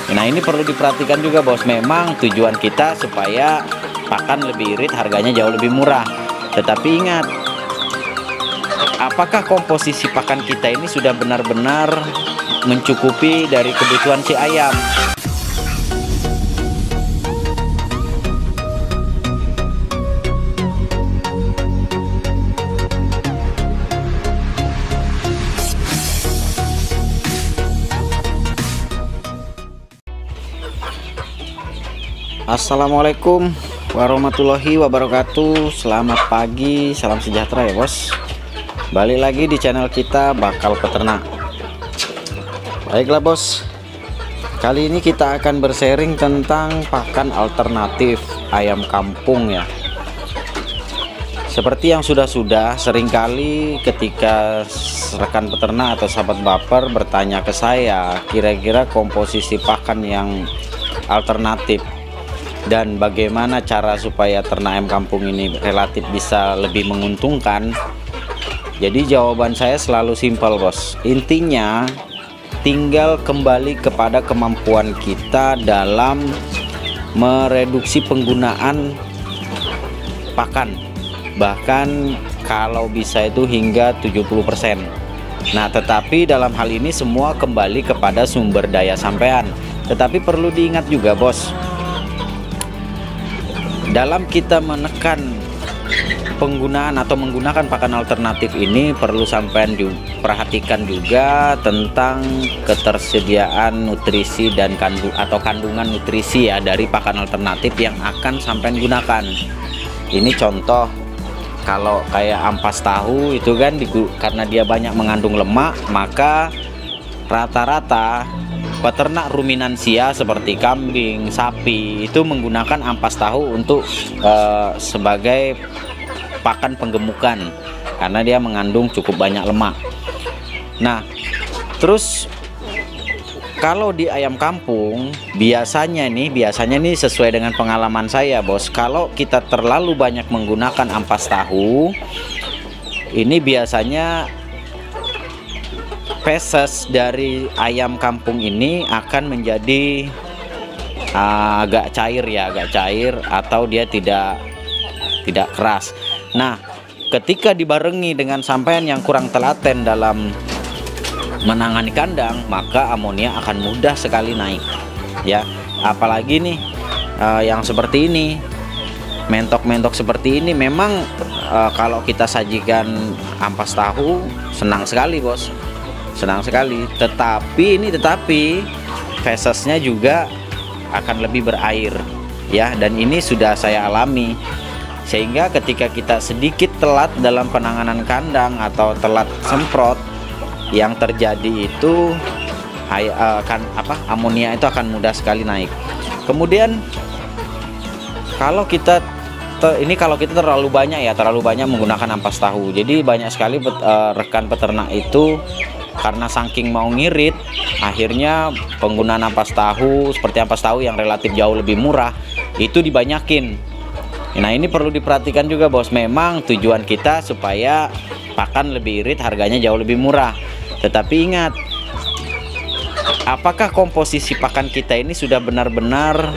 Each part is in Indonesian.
Nah, ini perlu diperhatikan juga bos. Memang tujuan kita supaya pakan lebih irit, harganya jauh lebih murah. Tetapi ingat, apakah komposisi pakan kita ini sudah benar-benar mencukupi dari kebutuhan si ayam? Assalamualaikum warahmatullahi wabarakatuh. Selamat pagi, salam sejahtera ya bos. Balik lagi di channel kita Bakal Peternak. Baiklah bos, kali ini kita akan bersharing tentang pakan alternatif ayam kampung ya. Seperti yang sudah-sudah seringkali ketika rekan peternak atau sahabat baper bertanya ke saya, kira-kira komposisi pakan yang alternatif dan bagaimana cara supaya ternak ayam kampung ini relatif bisa lebih menguntungkan. Jadi jawaban saya selalu simpel bos. Intinya tinggal kembali kepada kemampuan kita dalam mereduksi penggunaan pakan, bahkan kalau bisa itu hingga 70%. Nah, tetapi dalam hal ini semua kembali kepada sumber daya sampean. Tetapi perlu diingat juga bos, dalam kita menekan penggunaan atau menggunakan pakan alternatif ini perlu sampean diperhatikan juga tentang ketersediaan nutrisi dan kandungan nutrisi ya dari pakan alternatif yang akan sampean gunakan. Ini contoh, kalau kayak ampas tahu itu kan karena dia banyak mengandung lemak, maka rata-rata peternak ruminansia seperti kambing, sapi itu menggunakan ampas tahu untuk sebagai pakan penggemukan karena dia mengandung cukup banyak lemak. Nah, terus kalau di ayam kampung biasanya nih sesuai dengan pengalaman saya bos, kalau kita terlalu banyak menggunakan ampas tahu, ini biasanya feses dari ayam kampung ini akan menjadi agak cair atau dia tidak keras. Nah, ketika dibarengi dengan sampean yang kurang telaten dalam menangani kandang, maka amonia akan mudah sekali naik ya. Apalagi nih yang seperti ini, mentok-mentok seperti ini, memang kalau kita sajikan ampas tahu senang sekali bos, senang sekali. Tetapi fesesnya juga akan lebih berair ya, dan ini sudah saya alami. Sehingga ketika kita sedikit telat dalam penanganan kandang atau telat semprot, yang terjadi itu amonia itu akan mudah sekali naik. Kemudian kalau kita terlalu banyak menggunakan ampas tahu, jadi banyak sekali rekan peternak itu karena saking mau ngirit, akhirnya penggunaan ampas tahu seperti ampas tahu yang relatif jauh lebih murah itu dibanyakin. Nah, ini perlu diperhatikan juga bos. Memang tujuan kita supaya pakan lebih irit, harganya jauh lebih murah. Tetapi ingat, apakah komposisi pakan kita ini sudah benar-benar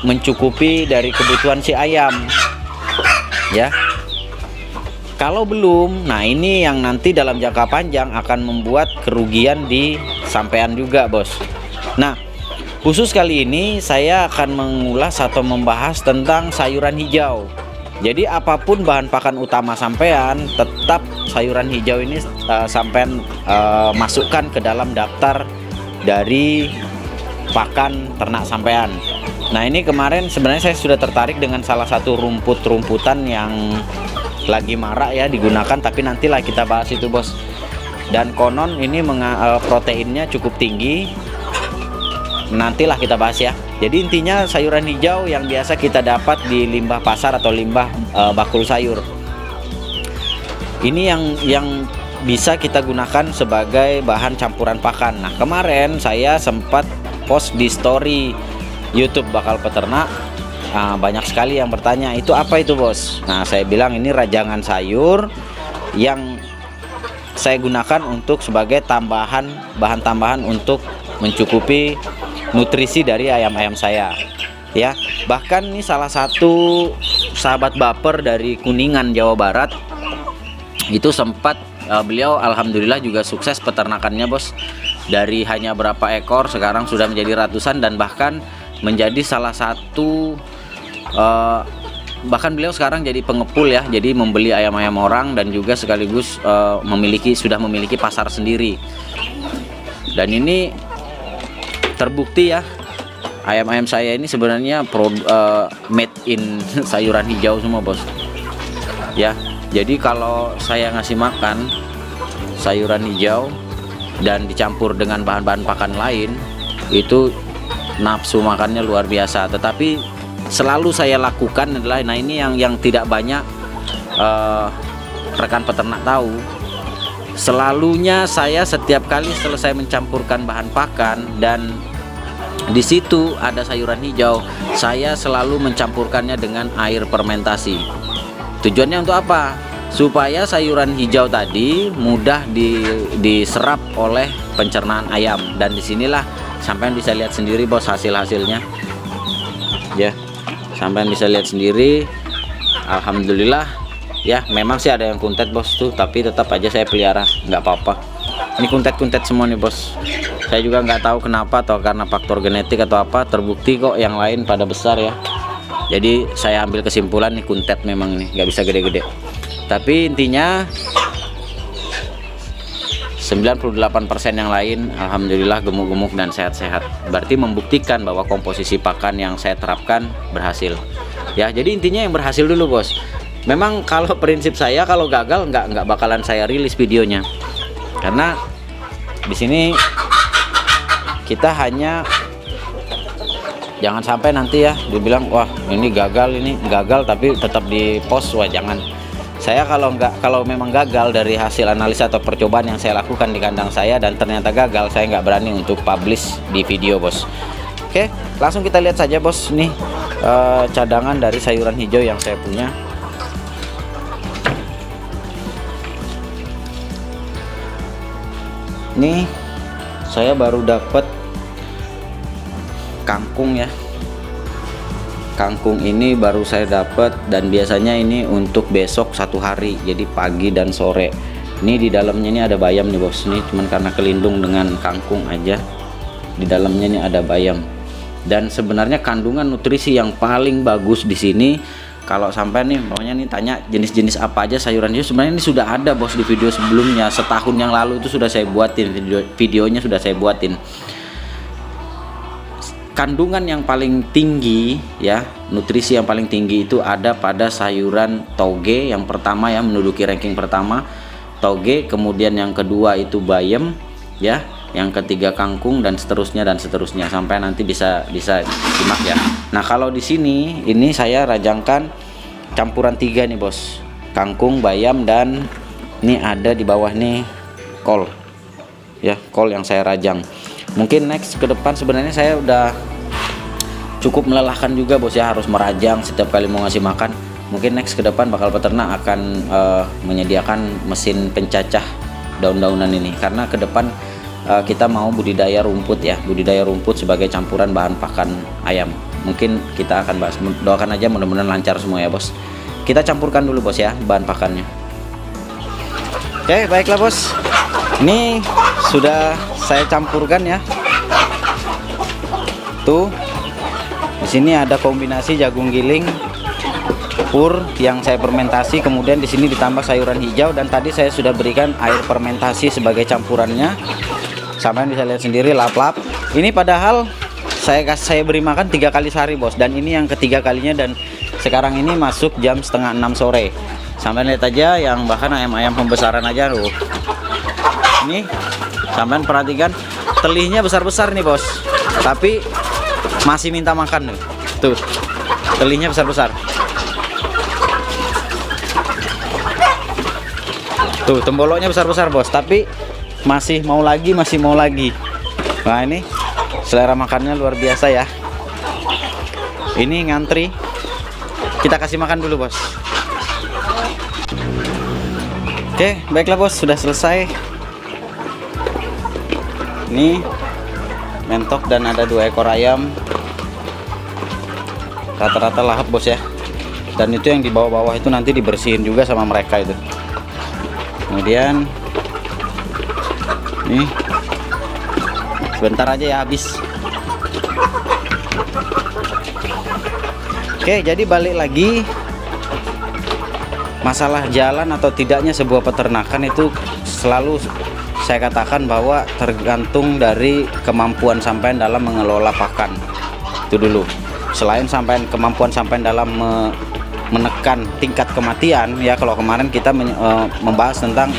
mencukupi dari kebutuhan si ayam ya? Kalau belum, nah ini yang nanti dalam jangka panjang akan membuat kerugian di sampean juga bos. Nah, khusus kali ini saya akan mengulas atau membahas tentang sayuran hijau. Jadi apapun bahan pakan utama sampean, tetap sayuran hijau ini sampean masukkan ke dalam daftar dari pakan ternak sampean. Nah, ini kemarin sebenarnya saya sudah tertarik dengan salah satu rumput-rumputan yang lagi marak ya digunakan, tapi nantilah kita bahas itu bos. Dan konon ini proteinnya cukup tinggi, nantilah kita bahas ya. Jadi intinya sayuran hijau yang biasa kita dapat di limbah pasar atau limbah bakul sayur, ini yang bisa kita gunakan sebagai bahan campuran pakan. Nah, kemarin saya sempat post di story YouTube Bakal Peternak, banyak sekali yang bertanya, itu apa itu bos? Nah, saya bilang ini rajangan sayur yang saya gunakan untuk sebagai bahan tambahan untuk mencukupi nutrisi dari ayam-ayam saya ya. Bahkan ini salah satu sahabat baper dari Kuningan, Jawa Barat, itu sempat beliau alhamdulillah juga sukses peternakannya bos, dari hanya berapa ekor sekarang sudah menjadi ratusan, dan bahkan menjadi salah satu bahkan beliau sekarang jadi pengepul ya, jadi membeli ayam-ayam orang dan juga sekaligus sudah memiliki pasar sendiri. Dan ini terbukti ya, ayam-ayam saya ini sebenarnya made in sayuran hijau semua bos ya. Jadi kalau saya ngasih makan sayuran hijau dan dicampur dengan bahan-bahan pakan lain, itu nafsu makannya luar biasa. Tetapi selalu saya lakukan adalah, nah ini yang tidak banyak rekan peternak tahu, selalunya saya setiap kali selesai mencampurkan bahan pakan dan di situ ada sayuran hijau, saya selalu mencampurkannya dengan air fermentasi. Tujuannya untuk apa? Supaya sayuran hijau tadi mudah diserap oleh pencernaan ayam. Dan disinilah sampai bisa lihat sendiri bos hasil-hasilnya ya, sampai bisa lihat sendiri. Alhamdulillah ya, memang sih ada yang kuntet bos tuh, tapi tetap aja saya pelihara, nggak apa-apa. Ini kuntet-kuntet semua nih bos. Saya juga nggak tahu kenapa, atau karena faktor genetik atau apa, terbukti kok yang lain pada besar ya. Jadi saya ambil kesimpulan nih, kuntet memang nih nggak bisa gede-gede. Tapi intinya 98% yang lain alhamdulillah gemuk-gemuk dan sehat-sehat. Berarti membuktikan bahwa komposisi pakan yang saya terapkan berhasil. Ya, jadi intinya yang berhasil dulu bos. Memang kalau prinsip saya, kalau gagal nggak bakalan saya rilis videonya. Karena di sini kita hanya jangan sampai nanti ya dibilang wah ini gagal tapi tetap di post. Wah jangan. Saya kalau memang gagal dari hasil analisa atau percobaan yang saya lakukan di kandang saya dan ternyata gagal, saya nggak berani untuk publish di video bos. Oke, langsung kita lihat saja bos, nih cadangan dari sayuran hijau yang saya punya. Nih saya baru dapat kangkung ya. Kangkung ini baru saya dapat, dan biasanya ini untuk besok satu hari, jadi pagi dan sore. Ini di dalamnya ini ada bayam nih bos, nih cuman karena kelindung dengan kangkung aja. Di dalamnya ini ada bayam. Dan sebenarnya kandungan nutrisi yang paling bagus di sini, kalau sampai nih pokoknya nih tanya jenis-jenis apa aja sayuran hijau, sebenarnya ini sudah ada bos di video sebelumnya, setahun yang lalu itu sudah saya buatin videonya, sudah saya buatin. Kandungan yang paling tinggi ya, nutrisi yang paling tinggi itu ada pada sayuran toge yang pertama ya, menduduki ranking pertama toge, kemudian yang kedua itu bayam ya, yang ketiga kangkung, dan seterusnya sampai nanti bisa simak ya. Nah kalau di sini ini saya rajangkan campuran 3 nih bos, kangkung, bayam, dan ini ada di bawah nih kol ya, kol yang saya rajang. Mungkin next ke depan sebenarnya saya udah cukup melelahkan juga bos ya, harus merajang setiap kali mau ngasih makan. Mungkin next ke depan bakal peternak akan menyediakan mesin pencacah daun-daunan ini, karena ke depan kita mau budidaya rumput ya, budidaya rumput sebagai campuran bahan pakan ayam. Mungkin kita akan bahas, doakan aja mudah-mudahan lancar semua ya bos. Kita campurkan dulu bos ya bahan pakannya. Oke baiklah bos, ini sudah saya campurkan ya. Tuh, di sini ada kombinasi jagung giling pur yang saya fermentasi, kemudian di sini ditambah sayuran hijau, dan tadi saya sudah berikan air fermentasi sebagai campurannya. Sampai bisa lihat sendiri lap-lap. Ini padahal saya beri makan 3 kali sehari bos, dan ini yang ketiga kalinya, dan sekarang ini masuk jam setengah 6 sore. Sampai lihat aja, yang bahkan ayam-ayam pembesaran aja loh. Ini sampai perhatikan telihnya besar-besar nih bos, tapi masih minta makan nih. Tuh telihnya besar-besar. Tuh temboloknya besar-besar bos, tapi masih mau lagi. Nah ini selera makannya luar biasa ya. Ini ngantri, kita kasih makan dulu bos. Oke baiklah bos, sudah selesai. Ini mentok dan ada 2 ekor ayam. Rata-rata lahap bos ya. Dan itu yang di bawah-bawah itu nanti dibersihin juga sama mereka itu. Kemudian nih sebentar aja ya habis. Oke, jadi balik lagi, masalah jalan atau tidaknya sebuah peternakan itu selalu saya katakan bahwa tergantung dari kemampuan sampean dalam mengelola pakan. Itu dulu. Selain sampean kemampuan sampean dalam menekan tingkat kematian ya, kalau kemarin kita membahas tentang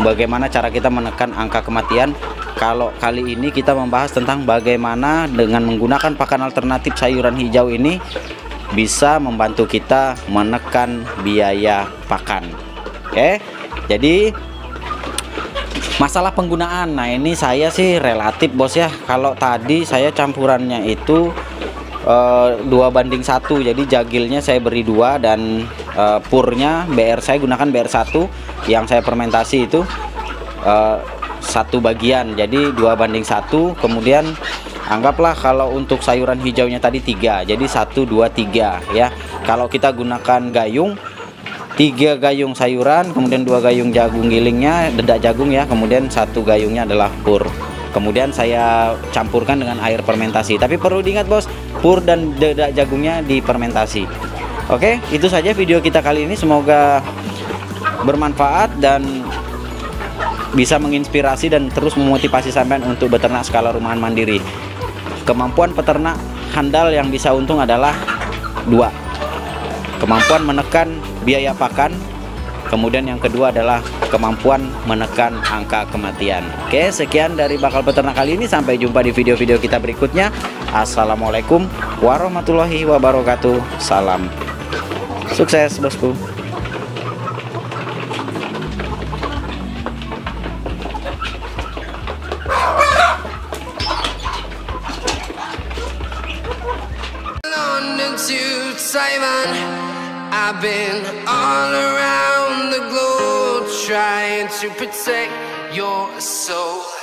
bagaimana cara kita menekan angka kematian. Kalau kali ini kita membahas tentang bagaimana dengan menggunakan pakan alternatif sayuran hijau ini bisa membantu kita menekan biaya pakan. Oke, jadi masalah penggunaan, nah ini saya sih relatif bos ya. Kalau tadi saya campurannya itu 2:1, jadi jagilnya saya beri 2 dan purnya BR saya gunakan BR1 yang saya fermentasi itu 1 bagian, jadi 2:1. Kemudian anggaplah kalau untuk sayuran hijaunya tadi 3, jadi 1, 2, 3 ya. Kalau kita gunakan gayung, 3 gayung sayuran, kemudian 2 gayung jagung gilingnya, dedak jagung ya, kemudian 1 gayungnya adalah pur. Kemudian saya campurkan dengan air fermentasi. Tapi perlu diingat bos, pur dan dedak jagungnya difermentasi. Oke, itu saja video kita kali ini. Semoga bermanfaat dan bisa menginspirasi dan terus memotivasi sampean untuk beternak skala rumahan mandiri. Kemampuan peternak handal yang bisa untung adalah 2. Kemampuan menekan biaya pakan. Kemudian yang kedua adalah kemampuan menekan angka kematian. Oke, sekian dari Bakal Peternak kali ini. Sampai jumpa di video-video kita berikutnya. Assalamualaikum warahmatullahi wabarakatuh. Salam sukses bosku. To Taiwan, I've been all around the globe trying to protect your soul.